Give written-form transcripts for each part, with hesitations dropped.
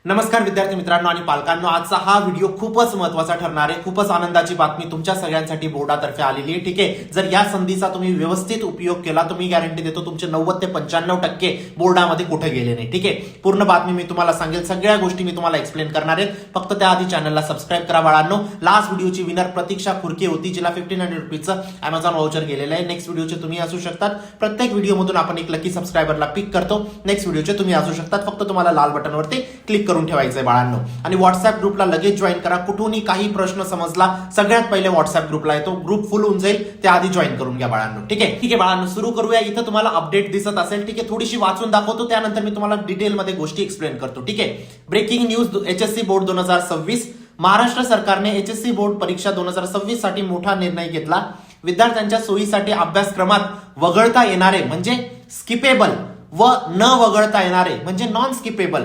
नमस्कार विद्यार्थी मित्रांनो आणि पालकांनो, आजचा हा व्हिडिओ खूपच महत्त्वाचा ठरणार आहे. खूपच आनंदाची बातमी तुमच्या सगळ्यांसाठी बोर्डातर्फे आलेली आहे. ठीक आहे, जर या संधीचा तुम्ही व्यवस्थित उपयोग केला तर मी गॅरंटी देतो तुमचे 90 ते 95% बोर्डामध्ये कुठे गेले नाही. ठीक आहे, पूर्ण बातमी मी तुम्हाला सांगेल, सगळ्या गोष्टी मी तुम्हाला एक्सप्लेन करणार आहे. फक्त त्याआधी चॅनलला सबस्क्राईब करा बाळांनो. लास्ट व्हिडिओची विनर प्रतीक्षा खुरके होती, जिला 1500 रुपीजचं अमेझॉन व्हाउचर गेलेलं आहे. नेक्स्ट व्हिडिओचे तुम्ही असू शकतात. प्रत्येक व्हिडिओमधून आपण एक लकी सबस्क्रायबरला पिक करतो. नेक्स्ट व्हिडिओचे तुम्ही असू शकतात. फक्त तुम्हाला लाल बटनवरती क्लिक करून ठेवायचंय बाळांनो. आणि व्हॉट्सअप ग्रुपला लगेच जॉईन करा. कुठूनही काही प्रश्न समजला सगळ्यात पहिले व्हॉट्सअप ग्रुपला येतो. ग्रुप फुल होऊन जाईल, त्याआधी जॉईन करून घ्या बाळांनो. ठीक आहे बाळांनो, सुरू करूया. इथं तुम्हाला अपडेट दिसत असेल. ठीक आहे, थोडीशी वाचून दाखवतो, त्यानंतर मी तुम्हाला डिटेलमध्ये गोष्टी एक्सप्लेन करतो. ठीक आहे, breaking news. HSC board 2026. Maharashtra सरकारने एचएससी बोर्ड परीक्षा 2026 साठी मोठा निर्णय घेतला. विद्यार्थ्यांच्या सोयीसाठी अभ्यासक्रमात वगळता येणारे म्हणजे स्किपेबल व न वगळता येणारे म्हणजे नॉन स्किपेबल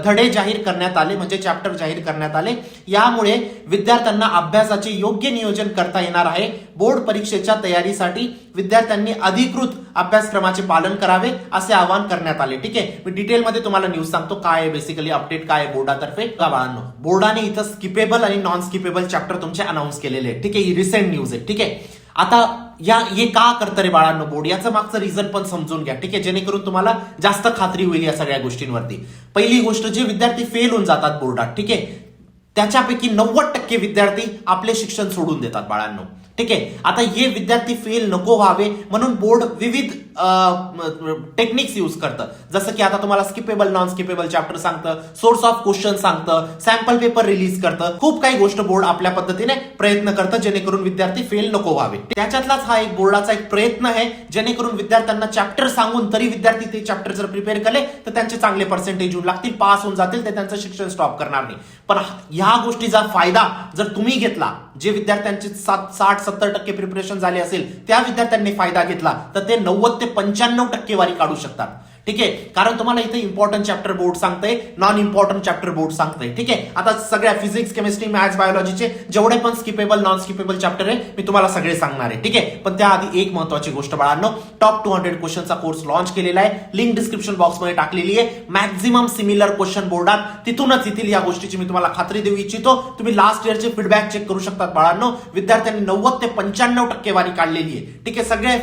धडे जाहीर करण्यात आले, म्हणजे चॅप्टर जाहीर करण्यात आले. यामुळे विद्यार्थ्यांना अभ्यासाचे योग्य नियोजन करता येणार आहे. बोर्ड परीक्षेच्या तयारीसाठी विद्यार्थ्यांनी अधिकृत अभ्यासक्रमाचे पालन करावे असे आवाहन करण्यात आले. ठीक आहे, मी डिटेलमध्ये तुम्हाला न्यूज सांगतो काय आहे, बेसिकली अपडेट काय आहे बोर्डातर्फे. बाळांनो, बोर्डाने इथं स्किपेबल आणि नॉन स्किपेबल चॅप्टर तुमचे अनाऊन्स केलेले आहेत. ठीक आहे, ही रिसेंट न्यूज आहे. ठीक आहे, आता हे का करतं रे बाळांनो बोर्ड, याचं मागचं रिझन पण समजून घ्या. ठीक आहे, जेणेकरून तुम्हाला जास्त खात्री होईल या सगळ्या गोष्टींवरती. पहिली गोष्ट, जे विद्यार्थी फेल होऊन जातात बोर्डात, ठीक आहे, त्याच्यापैकी 90% विद्यार्थी आपले शिक्षण सोडून देतात बाळांनो. ठीक आहे, आता हे विद्यार्थी फेल नको व्हावे म्हणून बोर्ड विविध टेक्निक्स यूज करतं. जसं की आता तुम्हाला स्किपेबल नॉन स्किपेबल चॅप्टर सांगतं, सोर्स ऑफ क्वेश्चन सांगतं, सॅम्पल पेपर रिलीज करतं. खूप काही गोष्ट बोर्ड आपल्या पद्धतीने प्रयत्न करतं जेणेकरून विद्यार्थी फेल नको व्हावे. त्याच्यातलाच हा एक बोर्डाचा एक प्रयत्न आहे, जेणेकरून विद्यार्थ्यांना चॅप्टर सांगून तरी विद्यार्थी ते चॅप्टर जर प्रिपेअर केले तर त्यांचे चांगले पर्सेंटेज येऊन लागतील, पास होऊन जातील, ते त्यांचं शिक्षण स्टॉप करणार नाही. पण ह्या गोष्टीचा फायदा जर तुम्ही घेतला, जे विद्यार्थ्यांचे 60-70% प्रिपरेशन झाले असेल त्या विद्यार्थ्यांनी फायदा घेतला तर ते 90 ते 95% वारी काढू शकतात. ठीक आहे, कारण तुम्हाला इथे इम्पॉर्टंट चॅप्टर बोर्ड सांगतंय, नॉन इम्पॉर्टंट चॅप्टर बोर्ड सांगतंय. ठीक आहे, आता सगळ्या फिजिक्स, केमिस्ट्री, मॅथ्स, बायोलॉजीचे जेवढे पण स्किपेबल नॉन स्किपेबल चॅप्टर आहे मी तुम्हाला सगळे सांगणार आहे. ठीक आहे, पण त्याआधी एक महत्वाची गोष्ट बाळांनो, टॉप 200 क्वेश्चनचा कोर्स लॉन्च केलेला आहे. लिंक डिस्क्रिप्शन बॉक्समध्ये टाकलेली आहे. मॅक्झिमम सिमिलर क्वेश्चन बोर्डात तिथूनच येतील, या गोष्टीची मी तुम्हाला खात्री देऊ इच्छितो. तुम्ही लास्ट इयरचे फीडबॅक चेक करू शकतात बाळांनो. विद्यार्थ्यांनी 90 ते 95% वारी काढलेली आहे. ठीक आहे, सगळे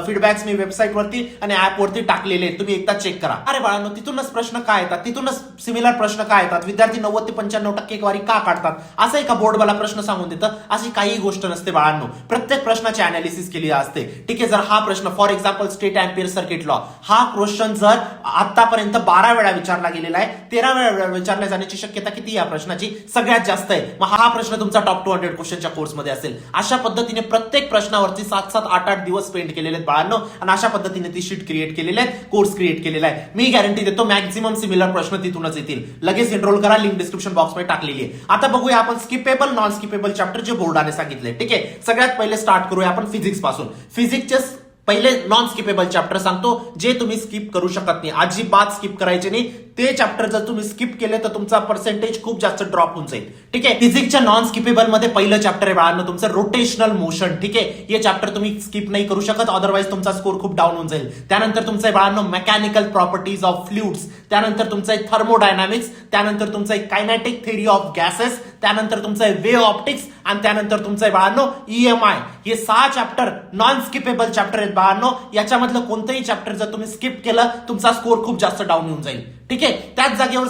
फीडबॅक्स मी वेबसाईटवरती आणि ऍपवरती टाकलेले आहेत, तुम्ही चेक करा. अरे बाळांनो, तिथूनच प्रश्न काय येतात, तिथूनच सिमिलर प्रश्न काय येतात, विद्यार्थी 90 ते 95% वारी का काढतात, असं एका बोर्ड मला प्रश्न सांगून देतं, अशी काही गोष्ट नसते बाळांनो. प्रत्येक प्रश्नाची अनालिसिस केली असते. ठीक आहे, जर हा प्रश्न for example state ampere circuit law, हा क्वेश्चन जर आतापर्यंत 12 वेळा विचारला गेलेला आहे, 13 वेळा विचारल्या जाण्याची शक्यता किती या प्रश्नाची सगळ्यात जास्त आहे. मग हा प्रश्न तुमचा टॉप 200 क्वेश्चनच्या कोर्समध्ये असेल. अशा पद्धतीने प्रत्येक प्रश्नावरती 7-7, 8-8 दिवस स्पेंड केलेले आहेत बाळांनो, आणि अशा पद्धतीने ती शीट क्रिएट केलेली आहे, कोर्स क्रिएट केलेला आहे. मी गॅरंटी देतो मॅक्झिमम सिमिलर प्रश्न तिथूनच येतील. लगेच एनरोल करा, लिंक डिस्क्रिप्शन बॉक्समध्ये टाकलेली आहे. आता बघूया आपण स्किपेबल नॉन स्किपेबल चॅप्टर जे बोर्डाने सांगितले. ठीक आहे, सगळ्यात पहिले स्टार्ट करूया आपण फिजिक्स पासून. फिजिक्सचे पहिले नॉन स्किपेबल चॅप्टर सांगतो, जे तुम्ही स्किप करू शकत नाही, अजिबात स्किप करायचे नाही. ते चॅप्टर जर तुम्ही स्किप केले तर तुमचा पर्सेंटेज खूप जास्त ड्रॉप होऊन जाईल. ठीक आहे, फिजिक्सच्या नॉन स्किपेबल मध्ये पहिलं चॅप्टर आहे बाळांनो तुमचं रोटेशनल मोशन. ठीक आहे, हे चॅप्टर तुम्ही स्किप नाही करू शकत, अदरवाईज तुमचा स्कोर खूप डाऊन होऊन जाईल. त्यानंतर तुमचं आहे बाळांनो मेकॅनिकल प्रॉपर्टीज ऑफ फ्लुइड्स, त्यानंतर तुमचं आहे थर्मोडायनामिक्स, त्यानंतर तुमचं आहे कायनेटिक थेअरी ऑफ गॅसेस, त्यानंतर तुमचं आहे वेव्ह ऑप्टिक्स, आणि त्यानंतर तुमचं आहे बाळांनो EMI. हे 6 चॅप्टर नॉन स्किपेबल चॅप्टर आहेत बाळांनो. याच्यामधलं कोणतंही चॅप्टर जर तुम्ही स्किप केलं तुमचा स्कोर खूप जास्त डाऊन होऊन जाईल. ठीक आहे, त्याच जागेवर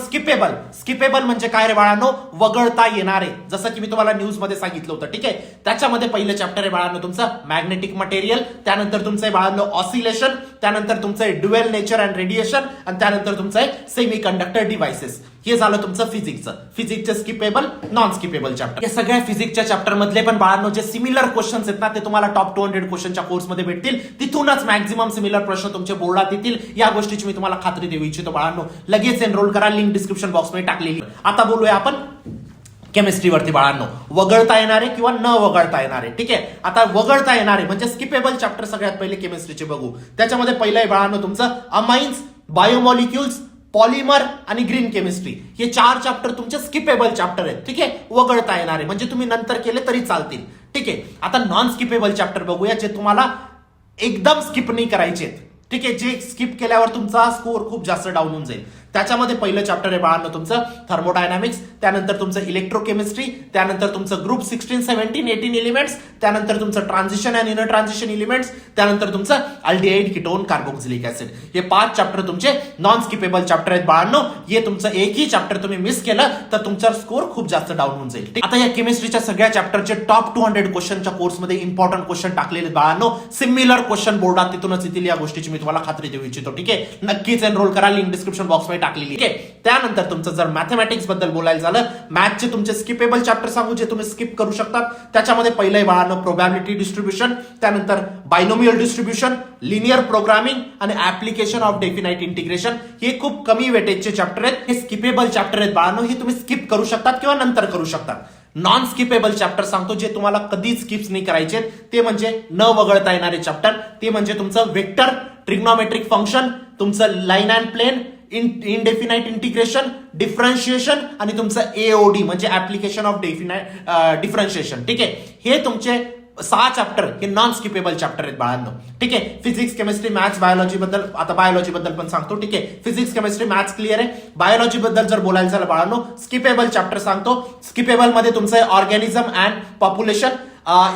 स्किपेबल म्हणजे काय रे बाळांनो, वगळता येणारे, जसं की मी तुम्हाला न्यूज मध्ये सांगितलं होतं. ठीक आहे, त्याच्यामध्ये पहिलं चॅप्टर आहे बाळांनो तुमचं मॅग्नेटिक मटेरियल, त्यानंतर तुमचं आहे बाळांनो ऑसिलेशन, त्यानंतर तुमचं आहे ड्युएल नेचर अँड रेडिएशन, आणि त्यानंतर तुमचं आहे सेमी कंडक्टर डिव्हाइसेस. हे झालं तुमचं फिजिक्सचे स्किपेबल नॉन स्किपेबल चॅप्टर. या सगळ्या फिजिक्सच्या चॅप्टर मधले पण बाळांनो जे सिमिलर क्वेश्चन्स आहेत ना, ते तुम्हाला टॉप 200 क्वेश्चनच्या कोर्समध्ये भेटतील. तिथूनच मॅक्झिमम सिमिलर प्रश्न तुमच्या बोर्डात येतील, या गोष्टीची मी तुम्हाला खात्री देऊ इच्छितो बाळांनो. लगेच एनरोल करा, लिंक डिस्क्रिप्शन बॉक्समध्ये टाकलेली. आता बोलूया आपण केमिस्ट्रीवरती बाळांनो, वगळता येणारे किंवा न वगळता येणारे. ठीक आहे, आता वगळता येणारे म्हणजे स्किपेबल चॅप्टर सगळ्यात पहिले केमिस्ट्रीचे बघू. त्याच्यामध्ये पहिलं आहे बाळांनो तुमचं अमाइन्स, बायोमॉलिक्युल्स, पॉलिमर आणि ग्रीन केमिस्ट्री. हे 4 चॅप्टर तुमचे स्किपेबल चॅप्टर आहेत. ठीक आहे, वगळता येणारे म्हणजे तुम्ही नंतर केले तरी चालतील. ठीक आहे, आता नॉन स्किपेबल चॅप्टर बघूया, जे तुम्हाला एकदम स्किप नाही करायचे. ठीक आहे, जे स्किप केल्यावर तुमचा स्कोर खूप जास्त डाऊन होऊन जाईल. त्याच्यामध्ये पहिलं चॅप्टर आहे बाळांनो तुमचं थर्मोडायनामिक्स, त्यानंतर तुमचं इलेक्ट्रोकेमिस्ट्री, त्यानंतर तुमचं ग्रुप 16, 17, 18 एलिमेंट्स, त्यानंतर तुमचं transition and inner transition elements, त्यानंतर तुमचं अल्डिहाइड कीटोन कार्बोक्सिलिक ऍसिड. हे 5 चॅप्टर तुमचे नॉन स्किपेबल चॅप्टर आहेत बाळांनो. हे तुमचं एकही चॅप्टर तुम्ही मिस केलं तर तुमचा स्कोर खूप जास्त डाऊन होऊन जाईल. आता या केमिस्ट्रीच्या सगळ्या चॅप्टरचे टॉप 200 क्वेश्चनच्या कोर्समध्ये इम्पॉर्टंट क्वेश्चन टाकलेले बाळांनो. सिमिलर क्वेश्चन बोर्डात तिथूनच येतील या गोष्टीची मी तुम्हाला खात्री देऊ इच्छितो. ठीक आहे, नक्कीच एनरोल करा, लिंक डिस्क्रिप्शन बॉक्समध्ये टाकलेली आहे. त्यानंतर तुमचं जर मॅथमॅटिक्स बद्दल बोलायला झालं, मॅथचे तुमचे स्किपेबल चॅप्टर सांगू जे तुम्ही स्किप करू शकतात. त्याच्यामध्ये पहिलं आहे बाळांनो प्रोबॅबिलिटी डिस्ट्रीब्युशन, त्यानंतर बायनोमियल डिस्ट्रीब्युशन, लिनियर प्रोग्रामिंग आणि ऍप्लिकेशन ऑफ डेफिनाइट इंटिग्रेशन. हे खूप कमी वेटेजचे चॅप्टर आहेत, हे स्किपेबल चॅप्टर आहेत बाळांनो. हे तुम्ही स्किप करू शकतात किंवा नंतर करू शकतात. नॉन स्किपेबल चॅप्टर सांगतो जे तुम्हाला कधीच स्किप्स नाही करायचे, ते म्हणजे न वगळता येणारे चॅप्टर. ते म्हणजे तुमचं वेक्टर, ट्रिग्नोमेट्रिक फंक्शन, तुमचं line and plane, indefinite integration, differentiation आणि तुमचं एओडी म्हणजे ऍप्लिकेशन ऑफ डिफरन्शिएशन. ठीक आहे, हे तुमचे 6 चॅप्टर हे नॉन स्किपेबल चॅप्टर आहेत बाळांनो. ठीक आहे, फिजिक्स, केमिस्ट्री, मॅथ्स, बायोलॉजी बद्दल आता बायोलॉजी बद्दल पण सांगतो. ठीक आहे, फिजिक्स, केमिस्ट्री, मॅथ्स क्लिअर आहे. बायोलॉजी बद्दल जर बोलायचं झालं बाळांनो, स्किपेबल चॅप्टर सांगतो. स्किपेबल मध्ये तुमचं organism and population,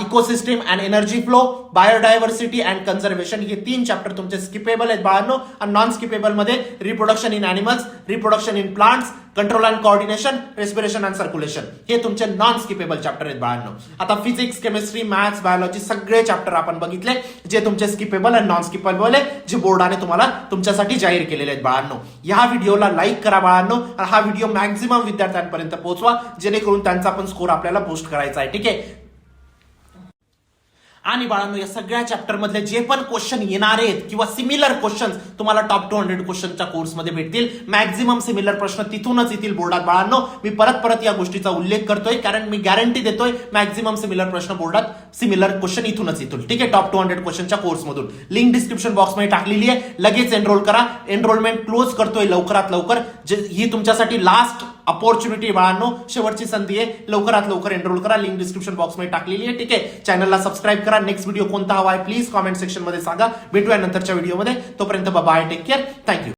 ecosystem and energy flow, biodiversity and conservation. हे 3 चॅप्टर तुमचे स्किपेबल आहेत बाळांनो. आणि नॉन स्किपेबल मध्ये reproduction in animals, reproduction in plants, control and coordination, respiration and circulation. हे तुमचे नॉन स्किपेबल चॅप्टर आहेत बाळांनो. आता फिजिक्स, केमिस्ट्री, मॅथ्स, बायोलॉजी सगळे चॅप्टर आपण बघितले जे तुमचे स्किपेबल आणि नॉन स्किपेबल आहे, जे बोर्डाने तुम्हाला तुमच्यासाठी जाहीर केलेले आहेत बाळांनो. या व्हिडिओला लाईक करा बाळांनो, आणि हा व्हिडिओ मॅक्झिमम विद्यार्थ्यांपर्यंत पोहोचवा जेणेकरून त्यांचा पण स्कोर आपल्याला पोस्ट करायचा आहे. ठीक आहे, आणि बाळांनो या सगळ्या चॅप्टर मधले जे पण क्वेश्चन येणार आहेत किंवा सिमिलर क्वेश्चन तुम्हाला टॉप 200 क्वेश्चनच्या कोर्समध्ये भेटतील. मॅक्झिमम सिमिलर प्रश्न तिथूनच येतील बोर्डात बाळांनो. मी परत या गोष्टीचा उल्लेख करतोय कारण मी गॅरंटी देतोय मॅक्झिमम सिमिलर प्रश्न बोर्डात सिमिलर क्वेश्चन इथूनच येतील. ठीक आहे, टॉप 200 क्वेश्चनच्या कोर्समधून लिंक डिस्क्रिप्शन बॉक्समध्ये टाकलेली आहे. लगेच एनरोल करा. एनरोलमेंट क्लोज करतोय लवकरात लवकर. ही तुमच्यासाठी लास्ट अपॉर्च्युनिटी बाळांनो, शेवटची संधी आहे. लवकरात लवकर एनरोल करा, लिंक डिस्क्रिप्शन बॉक्समध्ये टाकलेली आहे. ठीक आहे, चॅनलला सबस्क्राईब करा. नेक्स्ट व्हिडिओ कोणता हवा आहे प्लीज कॉमेंट सेक्शन मध्ये सांगा. भेटूया नंतरच्या व्हिडिओमध्ये. तोपर्यंत बाय, टेक केअर, थँक्यू.